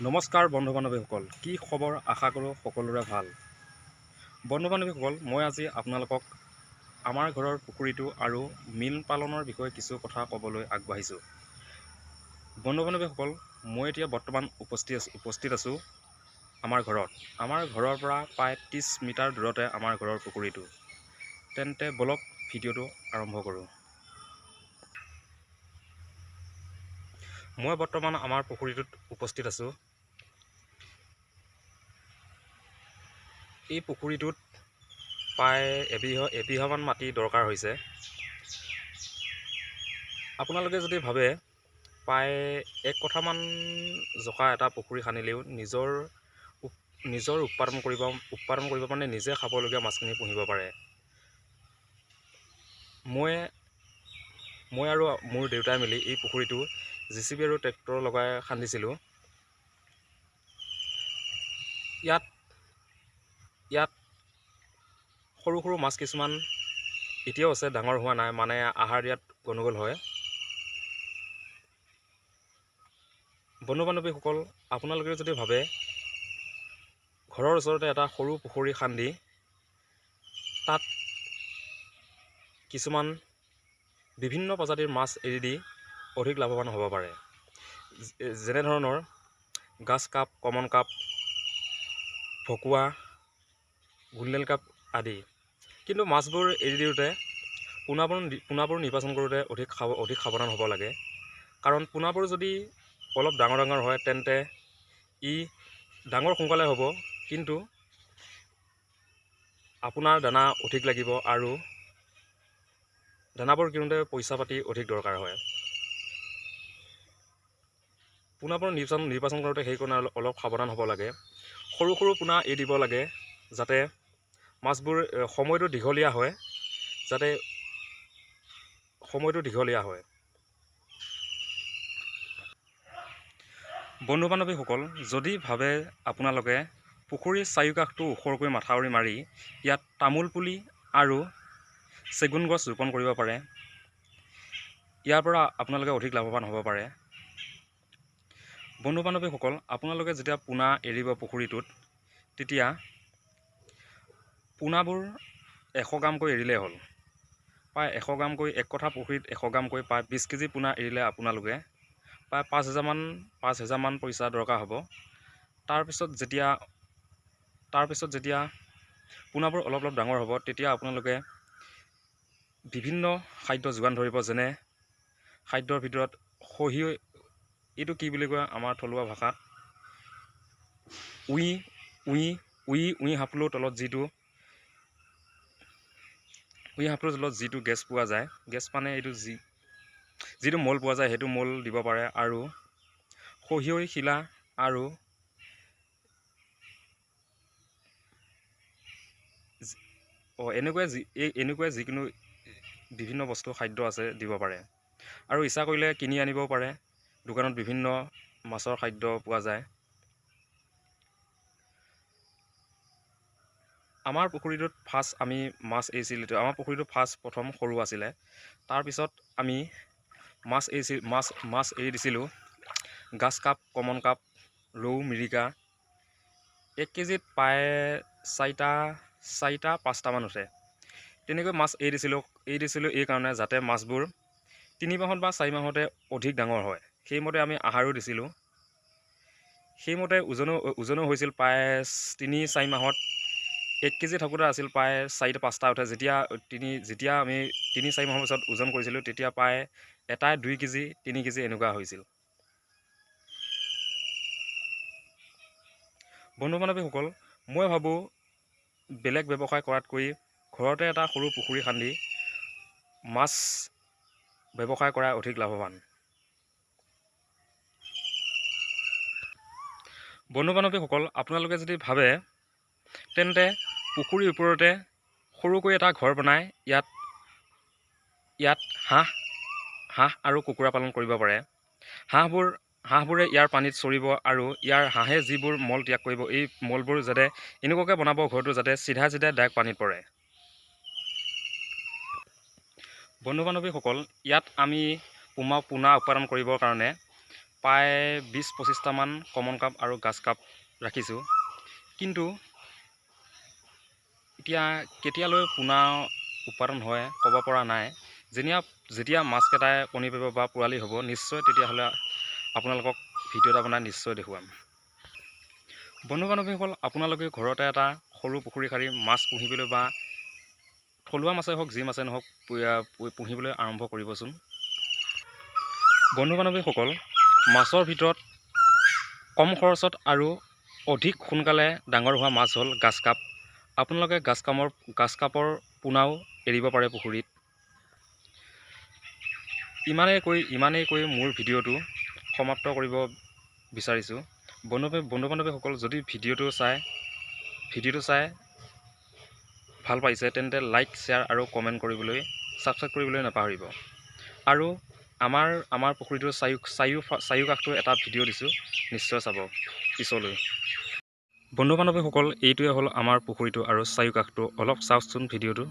নমস্কাৰ বন্ধু বান্ধৱীসকল, কি খবৰ? আশা কৰোঁ সকলোৰে ভাল। বন্ধু বান্ধৱীসকল, মই আজি আপোনালোকক আমাৰ ঘৰৰ পুখুৰীটো আৰু মীন পালনৰ বিষয়ে কিছু কথা ক'বলৈ আগবাঢ়িছোঁ। বন্ধু বান্ধৱীসকল, মই এতিয়া বৰ্তমান উপস্থিত আছোঁ আমাৰ ঘৰত। আমাৰ ঘৰৰ পৰা প্ৰায় 30 মিটাৰ দূৰতে আমাৰ ঘৰৰ পুখুৰীটো। তেন্তে বলক ভিডিঅ'টো আৰম্ভ কৰোঁ। মই বৰ্তমান আমাৰ পুখুৰীটোত উপস্থিত আছোঁ। এই পুখুৰীটোত প্ৰায় এবিঘামান মাটি দৰকাৰ হৈছে। আপোনালোকে যদি ভাবে প্ৰায় 1 কঠামান জকা এটা পুখুৰী খান্দিলেও নিজৰ উৎপাদন কৰিব মানে নিজে খাবলগীয়া মাছখিনি পুহিব পাৰে। মই আৰু মোৰ দেউতাই মিলি এই পুখুৰীটো JCB আৰু ট্ৰেক্টৰ লগাই খান্দিছিলোঁ। ইয়াত সৰু সৰু মাছ কিছুমান এতিয়াও আছে, ডাঙৰ হোৱা নাই, মানে আহাৰ দিয়াত গণ্ডগোল হয়। বন্ধু বান্ধৱীসকল, আপোনালোকে যদি ভাবে ঘৰৰ ওচৰতে এটা সৰু পুখুৰী খান্দি তাত কিছুমান বিভিন্ন প্ৰজাতিৰ মাছ এৰি দি অধিক লাভৱান হ'ব পাৰে, যেনেধৰণৰ গাছ কাপ, কমন কাপ, ভকুৱা, গোল্ডেন কাপ আদি। কিন্তু মাছবোৰ এৰি দিওঁতে পোনাবোৰ নিৰ্বাচন কৰোঁতে অধিক সাৱধান হ'ব লাগে। কাৰণ পোনাবোৰ যদি অলপ ডাঙৰ হয় তেন্তে ই ডাঙৰ সোনকালে হ'ব, কিন্তু আপোনাৰ দানা অধিক লাগিব আৰু দানাবোৰ কিনোতে পইচা পাতি অধিক দৰকাৰ হয়। পোনাবোৰ নিৰ্বাচন কৰোঁতে সেইকাৰণে অলপ সাৱধান হ'ব লাগে। সৰু পোনা এৰি দিব লাগে যাতে মাছবোৰ সময়টো দীঘলীয়া হয়। বন্ধু বান্ধৱীসকল, যদি ভাবে আপোনালোকে পুখুৰীৰ চাৰিওকাষটো ওখৰকৈ মাথাউৰি মাৰি ইয়াত তামোল পুলি আৰু চেগুন গছ ৰোপণ কৰিব পাৰে। ইয়াৰ পৰা আপোনালোকে অধিক লাভৱান হ'ব পাৰে। বন্ধু বান্ধৱীসকল, আপোনালোকে যেতিয়া পোনা এৰিব পুখুৰীটোত, তেতিয়া পোনাবোৰ 100 গ্ৰামকৈ এৰিলেই হ'ল। প্ৰায় 100 গ্ৰামকৈ, 1 কঠা পুখুৰীত 100 গ্ৰামকৈ প্ৰায় 20 কেজি পোনা এৰিলে আপোনালোকে প্ৰায় 5,000 মান পইচা দৰকাৰ হ'ব। তাৰপিছত যেতিয়া পোনাবোৰ অলপ ডাঙৰ হ'ব, তেতিয়া আপোনালোকে বিভিন্ন খাদ্য যোগান ধৰিব। যেনে খাদ্যৰ ভিতৰত এইটো কি বুলি কয় আমাৰ থলুৱা ভাষাত, উই সাপটোৰ তলত যিটো গেছ পোৱা যায়, গেছ মানে এইটো যিটো মল পোৱা যায়, সেইটো মল দিব পাৰে। আৰু সহিয়ৈ শিলা আৰু এনেকুৱাই যিকোনো বিভিন্ন বস্তু খাদ্য আছে দিব পাৰে। আৰু ইচ্ছা কৰিলে কিনি আনিবও পাৰে, দোকানত বিভিন্ন মাছৰ খাদ্য পোৱা যায়। আমাৰ পুখুৰীটোত ফাৰ্ষ্ট আমি মাছ এৰিছিলোঁ। আমাৰ পুখুৰীটো প্ৰথম সৰু আছিলে। তাৰপিছত আমি মাছ এৰি দিছিলোঁ। গাছ কাপ, কমন কাপ, ৰৌ, মিৰিকা। 1 কেজিত প্ৰায় 4-5টামান উঠে। তেনেকৈ মাছ এৰি দিছিলোঁ এই কাৰণে যাতে মাছবোৰ 3 মাহত বা 4 মাহতে অধিক ডাঙৰ হয়। সেইমতে আমি আহাৰো দিছিলোঁ। সেইমতে ওজনো হৈছিল। প্ৰায় 3-4 মাহত 1 কেজি থাকোঁতে আছিল প্ৰায় 4-5টা উঠে। যেতিয়া আমি 3-4 মাহৰ পিছত ওজন কৰিছিলোঁ, তেতিয়া প্ৰায় এটাই 2 কেজি, 3 কেজি এনেকুৱা হৈছিল। বন্ধু বান্ধৱীসকল, মই ভাবোঁ বেলেগ ব্যৱসায় কৰাতকৈ ঘৰতে এটা সৰু পুখুৰী খান্দি মাছ ব্যৱসায় কৰা অধিক লাভৱান। বন্ধু বান্ধৱীসকল, আপোনালোকে যদি ভাবে তেন্তে পুখুৰীৰ ওপৰতে সৰুকৈ এটা ঘৰ বনাই ইয়াত হাঁহ আৰু কুকুৰা পালন কৰিব পাৰে। হাঁহবোৰে ইয়াৰ পানীত চৰিব আৰু হাঁহে যিবোৰ মল ত্যাগ কৰিব, এই মলবোৰ যাতে এনেকুৱাকৈ বনাব ঘৰটো যাতে চিধা ডাইৰেক্ট পানীত পৰে। বন্ধু বান্ধৱীসকল, ইয়াত আমি পোনা উৎপাদন কৰিবৰ কাৰণে প্ৰায় 20-25টামান কমন কাপ আৰু গাছ কাপ ৰাখিছোঁ। কিন্তু এতিয়া কেতিয়ালৈ পোনা উৎপাদন হয় ক'ব পৰা নাই। যেতিয়া মাছকেইটাই কণী পাৰিব বা পোৱালি হ'ব, নিশ্চয় তেতিয়াহ'লে আপোনালোকক ভিডিঅ' এটা বনাই নিশ্চয় দেখুৱাম। বন্ধু বান্ধৱীসকল, আপোনালোকে ঘৰতে এটা সৰু পুখুৰী খাৰি মাছ পুহিবলৈ বা থলুৱা মাছেই হওক যি মাছেই নহওক পুহিবলৈ আৰম্ভ কৰিবচোন। বন্ধু বান্ধৱীসকল, মাছৰ ভিতৰত কম খৰচত আৰু অধিক সোনকালে ডাঙৰ হোৱা মাছ হ'ল গাছ কাপ। আপোনালোকে গাছ কাপৰ পোনাও এৰিব পাৰে পুখুৰীত। ইমানেই কৈ মোৰ ভিডিঅ'টো সমাপ্ত কৰিব বিচাৰিছোঁ। বন্ধু বান্ধৱীসকল, যদি ভিডিঅ'টো চাই ভাল পাইছে তেন্তে লাইক, শ্বেয়াৰ আৰু কমেণ্ট কৰিবলৈ, ছাবস্ক্ৰাইব কৰিবলৈ নাপাহৰিব। আৰু আমাৰ পুখুৰীটোৰ চাৰিওকাষটো এটা ভিডিঅ' দিছোঁ, নিশ্চয় চাব পিছলৈ। বন্ধু বান্ধৱীসকল, এইটোৱে হ'ল আমাৰ পুখুৰীটো আৰু চাৰিওকাষটো। অলপ চাওকচোন ভিডিঅ'টো।